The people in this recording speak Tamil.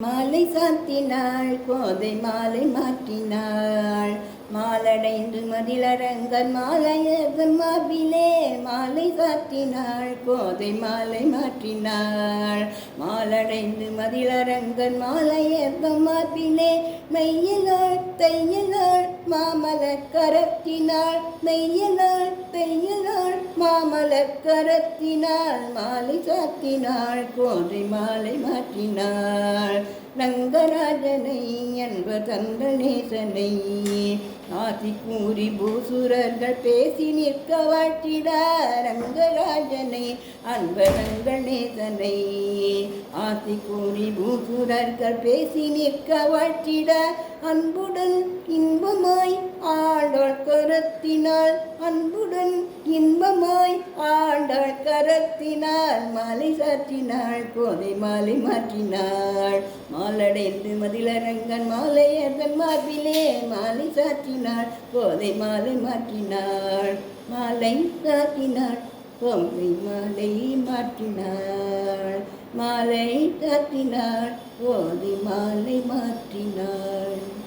மாலை சாத்தினாள் கோதை மாலை மாற்றினாள் மாலடைந்து மதிலரங்கன் மாலையதன் மார்பிலே மாலை சாத்தினாள் கோதை மாலை மாற்றினாள் மாலடைந்து மதிலரங்கன் மாலையதன் மார்பிலே மெய்யனாள் தையனாள் மாமலர் கரத்தினாள் மெய்யனாள் தையனாள் மாமலர் கரத்தினாள் மாலை சாத்தினாள் கோதை மாலை மாற்றினாள் ரங்கராஜனை என்பர் தந்த நேசனை ஆசி கூறி பூசுரர்கள் பேசி நிற்க வாழ்த்திட ரங்கராஜனை அன்பரங்கள் நேசனை ஆசி கூறி பூசுரர்கள் பேசி நிற்க வாழ்த்திட அன்புடன் இன்பமாய் ஆண்டாள் கரத்தினாள் அன்புடன் இன்பமாய் ஆண்டாள் கரத்தினாள் மாலை சாற்றினாள் கோதை மாலை மாற்றினாள் மாலடைந்து மதிலரங்கன் மாலை அதன் மார்பிலே மாலை சாற்றினாள் கோதை மாலை மாற்றினாள் மாலை சாற்றினாள் கோதை மாலை மாற்றினாள் மாலை சாற்றினாள் கோதை மாலை மாற்றினாள்.